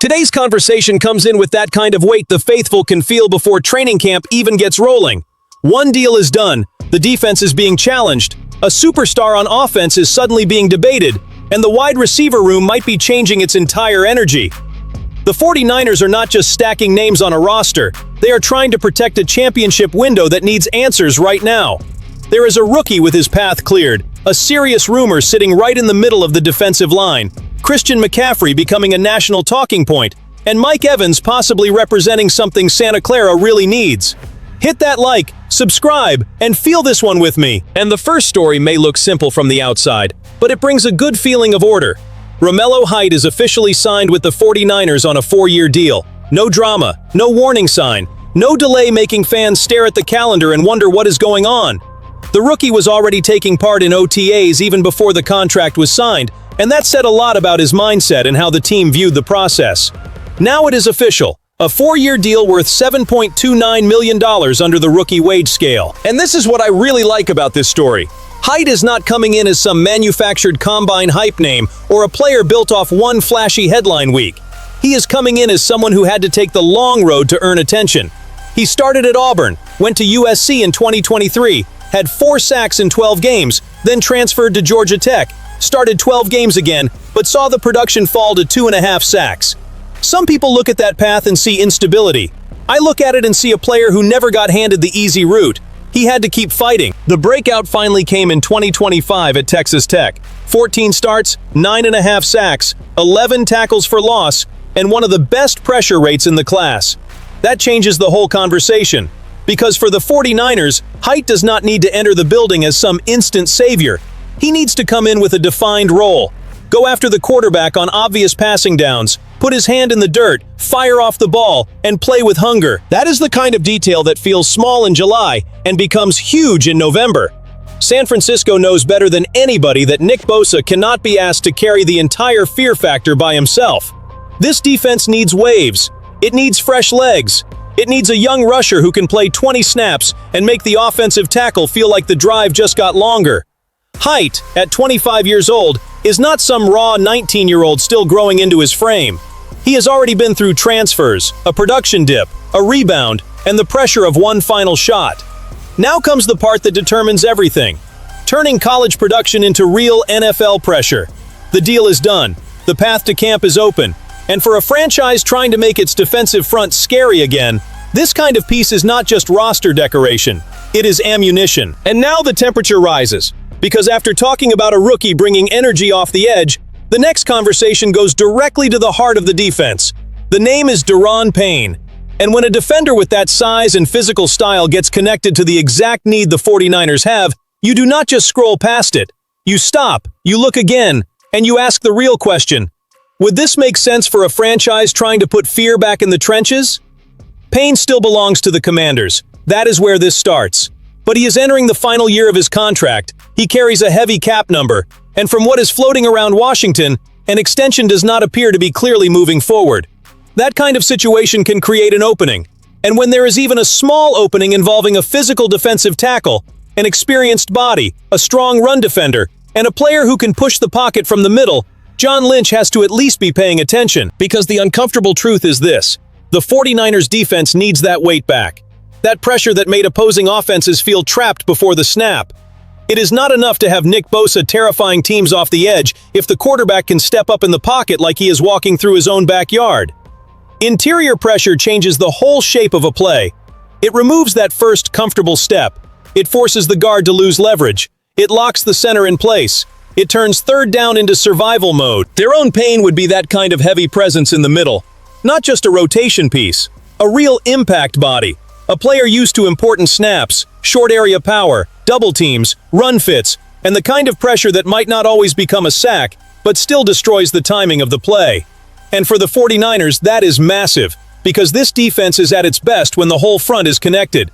Today's conversation comes in with that kind of weight the faithful can feel before training camp even gets rolling. One deal is done, the defense is being challenged, a superstar on offense is suddenly being debated, and the wide receiver room might be changing its entire energy. The 49ers are not just stacking names on a roster, they are trying to protect a championship window that needs answers right now. There is a rookie with his path cleared, a serious rumor sitting right in the middle of the defensive line, Christian McCaffrey becoming a national talking point, and Mike Evans possibly representing something Santa Clara really needs. Hit that like, subscribe, and feel this one with me. And the first story may look simple from the outside, but it brings a good feeling of order. Romello Height is officially signed with the 49ers on a 4-year deal. No drama, no warning sign, no delay making fans stare at the calendar and wonder what is going on. The rookie was already taking part in OTAs even before the contract was signed, and that said a lot about his mindset and how the team viewed the process. Now it is official. A 4-year deal worth $7.29 million under the rookie wage scale. And this is what I really like about this story. Height is not coming in as some manufactured combine hype name or a player built off one flashy headline week. He is coming in as someone who had to take the long road to earn attention. He started at Auburn, went to USC in 2023, had 4 sacks in 12 games, then transferred to Georgia Tech, started 12 games again, but saw the production fall to 2.5 sacks. Some people look at that path and see instability. I look at it and see a player who never got handed the easy route. He had to keep fighting. The breakout finally came in 2025 at Texas Tech. 14 starts, 9.5 sacks, 11 tackles for loss, and one of the best pressure rates in the class. That changes the whole conversation. Because for the 49ers, Height does not need to enter the building as some instant savior. He needs to come in with a defined role. Go after the quarterback on obvious passing downs, put his hand in the dirt, fire off the ball, and play with hunger. That is the kind of detail that feels small in July and becomes huge in November. San Francisco knows better than anybody that Nick Bosa cannot be asked to carry the entire fear factor by himself. This defense needs waves. It needs fresh legs. It needs a young rusher who can play 20 snaps and make the offensive tackle feel like the drive just got longer. Height, at 25 years old, is not some raw 19-year-old still growing into his frame. He has already been through transfers, a production dip, a rebound, and the pressure of one final shot. Now comes the part that determines everything, turning college production into real NFL pressure. The deal is done, the path to camp is open, and for a franchise trying to make its defensive front scary again, this kind of piece is not just roster decoration, it is ammunition. And now the temperature rises. Because after talking about a rookie bringing energy off the edge, the next conversation goes directly to the heart of the defense. The name is Daron Payne. And when a defender with that size and physical style gets connected to the exact need the 49ers have, you do not just scroll past it. You stop, you look again, and you ask the real question. Would this make sense for a franchise trying to put fear back in the trenches? Payne still belongs to the Commanders. That is where this starts. But he is entering the final year of his contract. He carries a heavy cap number, and from what is floating around Washington, an extension does not appear to be clearly moving forward. That kind of situation can create an opening, and when there is even a small opening involving a physical defensive tackle, an experienced body, a strong run defender, and a player who can push the pocket from the middle, John Lynch has to at least be paying attention, because the uncomfortable truth is this: the 49ers defense needs that weight back. That pressure that made opposing offenses feel trapped before the snap. It is not enough to have Nick Bosa terrifying teams off the edge if the quarterback can step up in the pocket like he is walking through his own backyard. Interior pressure changes the whole shape of a play. It removes that first comfortable step. It forces the guard to lose leverage. It locks the center in place. It turns third down into survival mode. Daron Payne would be that kind of heavy presence in the middle. Not just a rotation piece, a real impact body. A player used to important snaps, short area power, double teams, run fits, and the kind of pressure that might not always become a sack, but still destroys the timing of the play. And for the 49ers, that is massive, because this defense is at its best when the whole front is connected.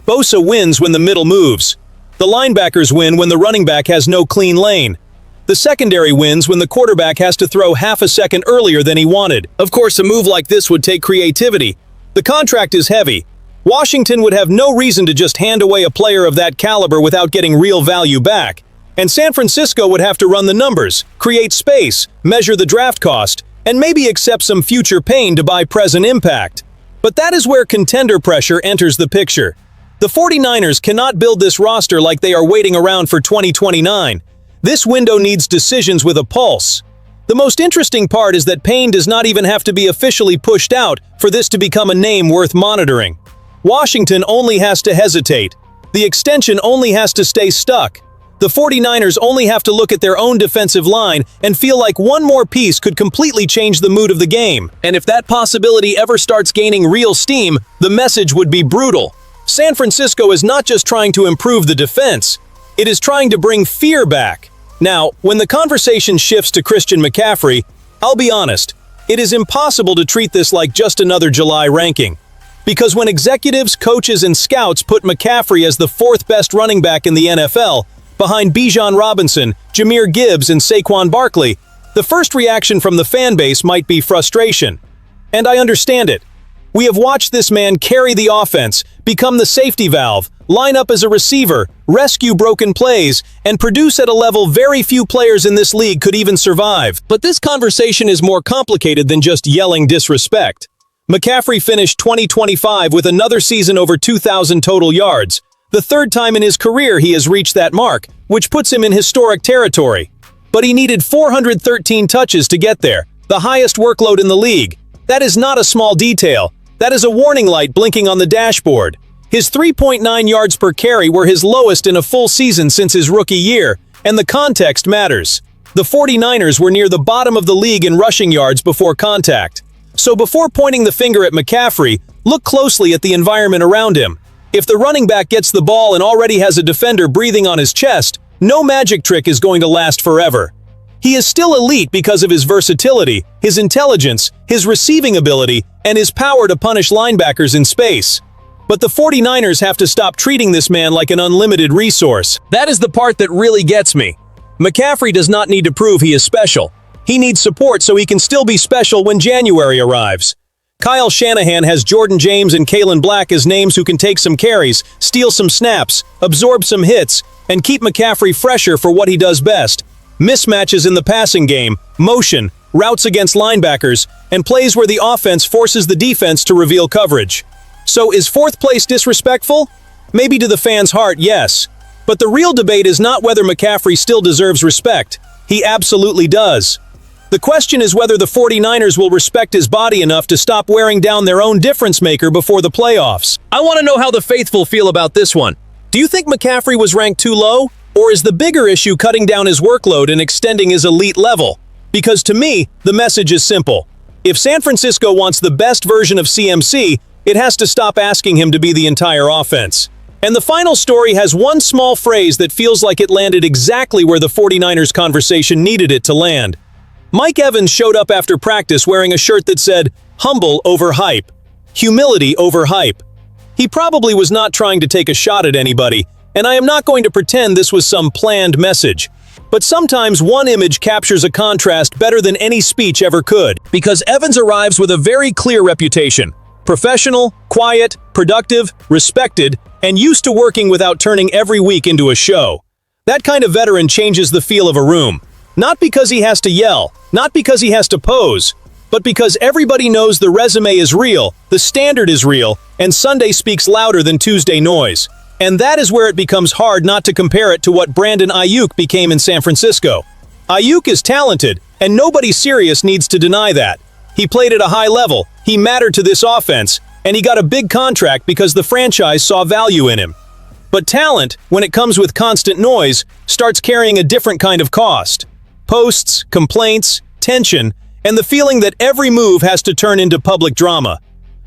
Bosa wins when the middle moves. The linebackers win when the running back has no clean lane. The secondary wins when the quarterback has to throw half a second earlier than he wanted. Of course, a move like this would take creativity. The contract is heavy. Washington would have no reason to just hand away a player of that caliber without getting real value back. And San Francisco would have to run the numbers, create space, measure the draft cost, and maybe accept some future pain to buy present impact. But that is where contender pressure enters the picture. The 49ers cannot build this roster like they are waiting around for 2029. This window needs decisions with a pulse. The most interesting part is that Payne does not even have to be officially pushed out for this to become a name worth monitoring. Washington only has to hesitate. The extension only has to stay stuck. The 49ers only have to look at their own defensive line and feel like one more piece could completely change the mood of the game. And if that possibility ever starts gaining real steam, the message would be brutal. San Francisco is not just trying to improve the defense, it is trying to bring fear back. Now, when the conversation shifts to Christian McCaffrey, I'll be honest, it is impossible to treat this like just another July ranking. Because when executives, coaches, and scouts put McCaffrey as the fourth best running back in the NFL, behind Bijan Robinson, Jahmyr Gibbs, and Saquon Barkley, the first reaction from the fan base might be frustration. And I understand it. We have watched this man carry the offense, become the safety valve, line up as a receiver, rescue broken plays, and produce at a level very few players in this league could even survive. But this conversation is more complicated than just yelling disrespect. McCaffrey finished 2025 with another season over 2,000 total yards, the third time in his career he has reached that mark, which puts him in historic territory. But he needed 413 touches to get there, the highest workload in the league. That is not a small detail. That is a warning light blinking on the dashboard. His 3.9 yards per carry were his lowest in a full season since his rookie year, and the context matters. The 49ers were near the bottom of the league in rushing yards before contact. So before pointing the finger at McCaffrey, look closely at the environment around him. If the running back gets the ball and already has a defender breathing on his chest, no magic trick is going to last forever. He is still elite because of his versatility, his intelligence, his receiving ability, and his power to punish linebackers in space. But the 49ers have to stop treating this man like an unlimited resource. That is the part that really gets me. McCaffrey does not need to prove he is special. He needs support so he can still be special when January arrives. Kyle Shanahan has Jordan James and Kalen Black as names who can take some carries, steal some snaps, absorb some hits, and keep McCaffrey fresher for what he does best. Mismatches in the passing game, motion, routes against linebackers, and plays where the offense forces the defense to reveal coverage. So is fourth place disrespectful? Maybe to the fans' heart, yes. But the real debate is not whether McCaffrey still deserves respect. He absolutely does. The question is whether the 49ers will respect his body enough to stop wearing down their own difference maker before the playoffs. I want to know how the faithful feel about this one. Do you think McCaffrey was ranked too low? Or is the bigger issue cutting down his workload and extending his elite level? Because to me, the message is simple. If San Francisco wants the best version of CMC, it has to stop asking him to be the entire offense. And the final story has one small phrase that feels like it landed exactly where the 49ers conversation needed it to land. Mike Evans showed up after practice wearing a shirt that said, "Humble over hype. Humility over hype." He probably was not trying to take a shot at anybody, and I am not going to pretend this was some planned message. But sometimes one image captures a contrast better than any speech ever could. Because Evans arrives with a very clear reputation. Professional, quiet, productive, respected, and used to working without turning every week into a show. That kind of veteran changes the feel of a room. Not because he has to yell, not because he has to pose, but because everybody knows the resume is real, the standard is real, and Sunday speaks louder than Tuesday noise. And that is where it becomes hard not to compare it to what Brandon Ayuk became in San Francisco. Ayuk is talented, and nobody serious needs to deny that. He played at a high level, he mattered to this offense, and he got a big contract because the franchise saw value in him. But talent, when it comes with constant noise, starts carrying a different kind of cost. Posts, complaints, tension, and the feeling that every move has to turn into public drama.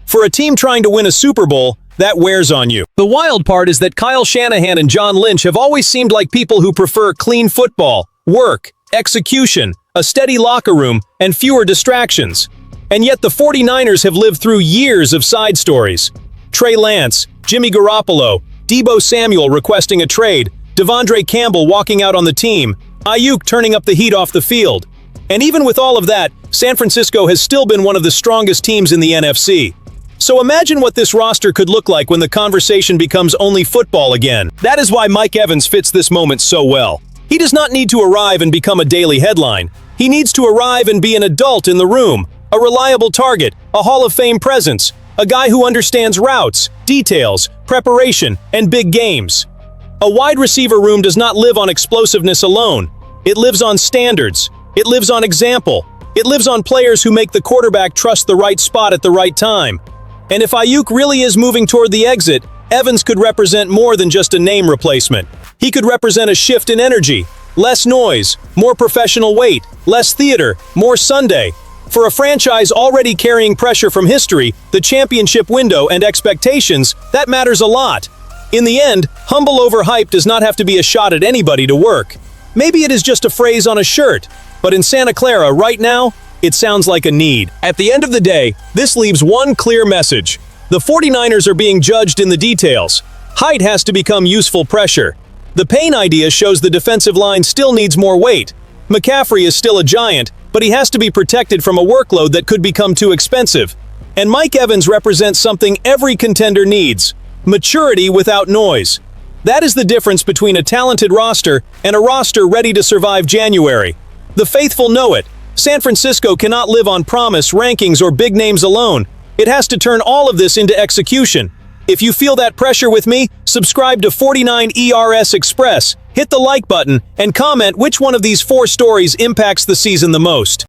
For a team trying to win a Super Bowl, that wears on you. The wild part is that Kyle Shanahan and John Lynch have always seemed like people who prefer clean football, work, execution, a steady locker room, and fewer distractions. And yet the 49ers have lived through years of side stories. Trey Lance, Jimmy Garoppolo, Deebo Samuel requesting a trade, Devondre Campbell walking out on the team, Ayuk turning up the heat off the field. And even with all of that, San Francisco has still been one of the strongest teams in the NFC. So imagine what this roster could look like when the conversation becomes only football again. That is why Mike Evans fits this moment so well. He does not need to arrive and become a daily headline. He needs to arrive and be an adult in the room, a reliable target, a Hall of Fame presence, a guy who understands routes, details, preparation, and big games. A wide receiver room does not live on explosiveness alone. It lives on standards. It lives on example. It lives on players who make the quarterback trust the right spot at the right time. And if Ayuk really is moving toward the exit, Evans could represent more than just a name replacement. He could represent a shift in energy, less noise, more professional weight, less theater, more Sunday. For a franchise already carrying pressure from history, the championship window and expectations, that matters a lot. In the end, humble over hype does not have to be a shot at anybody to work. Maybe it is just a phrase on a shirt, but in Santa Clara right now, it sounds like a need. At the end of the day, this leaves one clear message. The 49ers are being judged in the details. Height has to become useful pressure. The Payne idea shows the defensive line still needs more weight. McCaffrey is still a giant, but he has to be protected from a workload that could become too expensive. And Mike Evans represents something every contender needs: maturity without noise. That is the difference between a talented roster and a roster ready to survive January. The faithful know it. San Francisco cannot live on promise, rankings, or big names alone. It has to turn all of this into execution. If you feel that pressure with me, subscribe to 49ers Express, hit the like button, and comment which one of these 4 stories impacts the season the most.